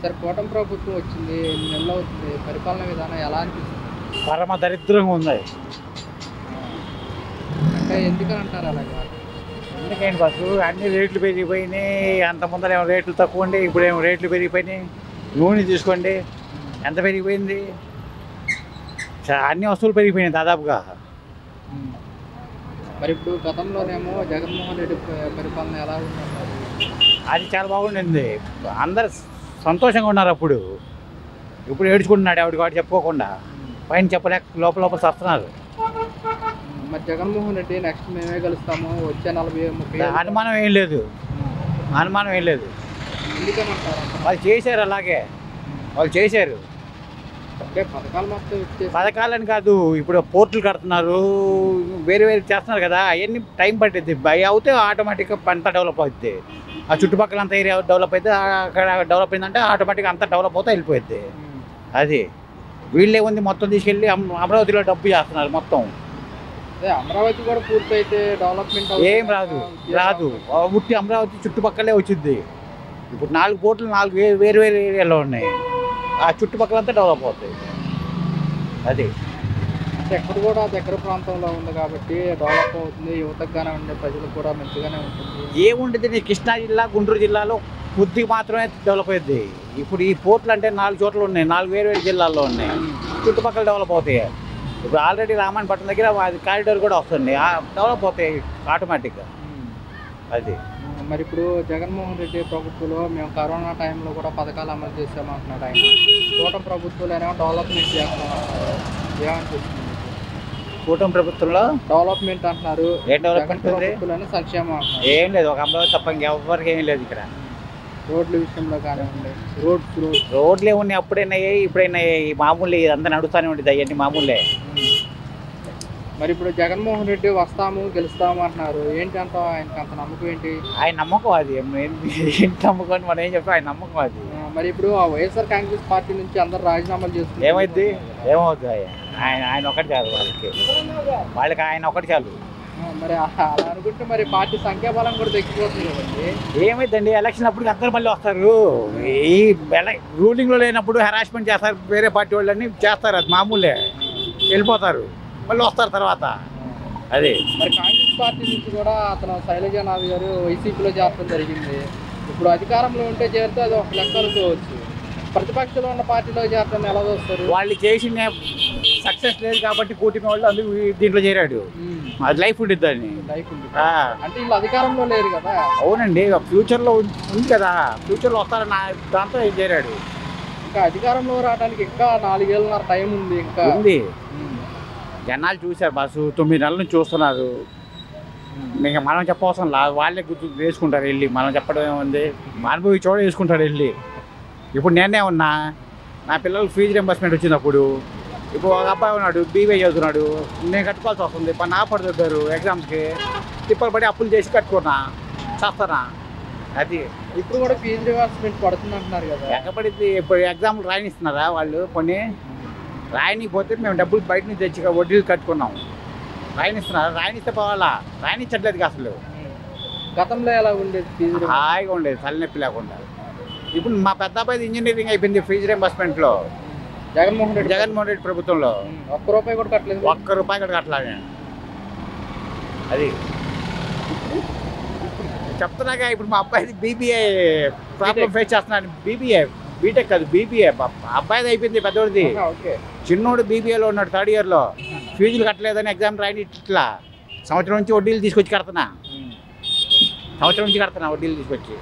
సరే కూటమి ప్రభుత్వం వచ్చింది, 8 నెలలు అవుతుంది. పరిపాలన విధానం ఎలా అనిపిస్తుంది? పరమ దరిద్రంగా ఉంది. అంటే ఎందుకని అంటారు అలాగా? ఎందుకండి బస్సు అన్ని రేట్లు పెరిగిపోయినాయి. అంత ముందర ఏమో రేట్లు తక్కువ ఉండి, ఇప్పుడు ఏమో రేట్లు పెరిగిపోయినాయి. నూనె తీసుకోండి ఎంత పెరిగిపోయింది. అన్ని వస్తువులు పెరిగిపోయినాయి దాదాపుగా. మరి ఇప్పుడు గతంలోనేమో జగన్మోహన్ రెడ్డి పరిపాలన ఎలా ఉందన్నారు? అది చాలా బాగుండింది. అందరు సంతోషంగా ఉన్నారు అప్పుడు. ఇప్పుడు ఏడ్చుకుంటున్నాడు ఎవరికి వాడు చెప్పుకోకుండా. పైన చెప్పలేక లోపల లోపల వస్తున్నారు. మరి జగన్మోహన్ రెడ్డి నెక్స్ట్ మేమే కలుస్తాము వచ్చే 40-30 అనుమానం ఏం లేదు. అనుమానం ఏం లేదు. ఎందుకనంటారు? వాళ్ళు చేశారు, అలాగే వాళ్ళు చేశారు. అంటే పథకాలు మొత్తం ఇచ్చేసి పథకాలని కాదు, ఇప్పుడు పోర్టులు కడుతున్నారు, వేరే వేరే చేస్తున్నారు కదా, అవన్నీ టైం పట్టిద్ది. అవి అవుతే ఆటోమేటిక్గా అంతా డెవలప్ అవుద్ది. ఆ చుట్టుపక్కల అంతా ఏరియా డెవలప్ అయితే అక్కడ డెవలప్ అయిందంటే ఆటోమేటిక్గా అంతా డెవలప్ అవుతా వెళ్ళిపోద్ది. అది వీళ్ళే ఉంది మొత్తం తీసుకెళ్ళి అమరావతిలో డబ్బు చేస్తున్నారు మొత్తం. అదే అమరావతి కూడా పూర్తయితే డెవలప్మెంట్ ఏం రాదు రాదు. ఉట్టి అమరావతి చుట్టుపక్కలే వచ్చింది. ఇప్పుడు 4 పోర్టులు 4 వేరు వేరు ఏరియాలో ఉన్నాయి. ఆ చుట్టుపక్కలంతా డెవలప్ అవుతాయి. అది అంటే ఎక్కడ కూడా దగ్గర ప్రాంతంలో ఉంది కాబట్టి డెవలప్ అవుతుంది. యువతకు గానే ఉండే ప్రజలకు కూడా మంచిగానే ఉంటుంది. ఏముంటుంది, కృష్ణా జిల్లా గుంటూరు జిల్లాలో కొద్దిగా మాత్రమే డెవలప్ అవుతుంది. ఇప్పుడు ఈ పోర్టులు అంటే 4 చోట్ల ఉన్నాయి, 4 వేరు వేరు జిల్లాల్లో ఉన్నాయి. చుట్టుపక్కల డెవలప్ అవుతాయి. ఇప్పుడు ఆల్రెడీ రామాయణపట్నం దగ్గర అది కారిడార్ కూడా వస్తుంది, డెవలప్ అవుతాయి ఆటోమేటిక్గా. అది మరి ఇప్పుడు జగన్మోహన్ రెడ్డి ప్రభుత్వంలో మేము కరోనా టైంలో కూడా పథకాలు అమలు చేసామంటున్నాడు ఆయన. కూటమి ప్రభుత్వంలోనేమో డెవలప్మెంట్ చేస్తామంటున్నారు. ఏమనిపిస్తుంది? కూటమి ప్రభుత్వంలో డెవలప్మెంట్ అంటున్నారు, ఏం డెవలప్మెంట్ ఉంది? ప్రభుత్వంలోనే సంక్షేమం అంటున్నారు. ఏం లేదు, ఒక అమరావతి తప్ప ఇంకెవ్వరికి ఏం లేదు ఇక్కడ. రోడ్ల విషయంలో కానివ్వండి, రోడ్లే ఉన్నాయి, అప్పుడైనాయి ఇప్పుడైనాయి. మామూలే, ఇదంతా నడుస్తూనే ఉంటుంది, అవన్నీ మామూలే. మరి ఇప్పుడు జగన్మోహన్ రెడ్డి వస్తాము గెలుస్తాము అంటున్నారు, ఏంటి అంటావు? ఆయనకి అంత నమ్మకం ఏంటి? ఆయన నమ్మకం అది. ఏంటి నమ్మకం అని మనం ఏం చెప్తాం, ఆయన నమ్మకం అది. మరి ఇప్పుడు వైఎస్ఆర్ కాంగ్రెస్ పార్టీ నుంచి అందరు రాజీనామాలు చేస్తున్నారు, ఏమైంది? ఏమవుతుంది? ఆయన ఒకటి చాలు వాళ్ళకి ఆయన ఒకటి చాలు. మరి అలా అనుకుంటే మరి పార్టీ సంఖ్యాబలం కూడా తగ్గిపోతుంది కదండి. ఏమైందండి, ఎలక్షన్ అప్పుడు అందరు మళ్ళీ వస్తారు. ఈ రూలింగ్లో లేనప్పుడు హెరాస్మెంట్ చేస్తారు, వేరే పార్టీ వాళ్ళని చేస్తారు, అది మామూలే. వెళ్ళిపోతారు, మళ్ళీ వస్తారు తర్వాత. అదే మరి కాంగ్రెస్ పార్టీ నుంచి కూడా అతను శైలజానాథ్ గారు వైసీపీలో చేరడం జరిగింది. ఇప్పుడు అధికారంలో ఉంటే చేరితే అది ఒక లెక్క అనుకోవచ్చు. ప్రతిపక్షంలో ఉన్న పార్టీలో చేరడం ఎలా వస్తారు? వాళ్ళు చేసిన సక్సెస్ లేదు కాబట్టి కూటమి వాళ్ళు అందుకు దీంట్లో చేరాడు. అది లైఫ్ ఉండిద్ది అని. లైఫ్ ఉంది అంటే వీళ్ళు అధికారంలో లేరు కదా. అవునండి, ఫ్యూచర్లో ఉంది కదా, ఫ్యూచర్లో వస్తారని దాంతో చేరాడు. ఇంకా అధికారంలో రావడానికి ఇంకా 4 ఏళ్ళన్నర టైం ఉంది. ఇంకా ఉంది. జనాలు చూశారు, బస్సు 9 నెలల నుంచి చూస్తున్నారు. మీకు మనం చెప్పవసరం వాళ్ళే గుర్తు వేసుకుంటారు వెళ్ళి. మనం చెప్పడం ఏముంది, అనుభవి చోట వేసుకుంటారు వెళ్ళి. ఇప్పుడు నేనే ఉన్నా, నా పిల్లలకు ఫీజు రింబర్స్మెంట్ వచ్చినప్పుడు, ఇప్పుడు ఒక అబ్బాయి ఉన్నాడు బీబీఏ చదువుతున్నాడు, నేను కట్టుకోవాల్సి వస్తుంది. పని ఆపడుతారు ఎగ్జామ్స్కి, తిప్పలు పడి అప్పులు చేసి కట్టుకున్నా చేస్తానా. అది ఇప్పుడు కూడా ఫీజు రింబర్స్మెంట్ పడుతుంది అంటున్నారు కదా. ఎక్కబడిద్ది. ఇప్పుడు ఎగ్జామ్లు రాయనిస్తున్నారా వాళ్ళు? కొన్ని రాయనిపోతే మేము డబ్బులు బయట నుంచి తెచ్చి వడ్డీలు కట్టుకున్నాం. రాయనిస్తున్నారు, రాయనిస్తే పోవాలా, రాయనిచ్చట్లేదు అసలు. గతంలో ఎలా ఉండేది? ఫీజు హాయిగా ఉండేది, తలనొప్పి లేకుండా. ఇప్పుడు మా పెద్ద అబ్బాయి ఇంజనీరింగ్ అయిపోయింది ఫీజు రింబర్స్మెంట్లో. జగన్మోహన్ రెడ్డి ప్రభుత్వంలో ₹1 కూడా కట్టలేదు. ₹1 కూడా కట్టలేదు. అది చెప్తున్నాగా. ఇప్పుడు మా అబ్బాయి బీబీఏ ప్రాబ్లం ఫేస్ చేస్తున్నాడు. బీబీఏ బీటెక్ కాదు, బీబీఏ. అబ్బాయిది అయిపోయింది పెద్దోడిది. చిన్నోడు బీబీఏలో ఉన్నాడు 3rd ఇయర్లో. ఫీజులు కట్టలేదని ఎగ్జామ్ రాయని ఇట్లా సంవత్సరం నుంచి వడ్డీలు తీసుకొచ్చి కడుతున్నా. వడ్డీలు తీసుకొచ్చి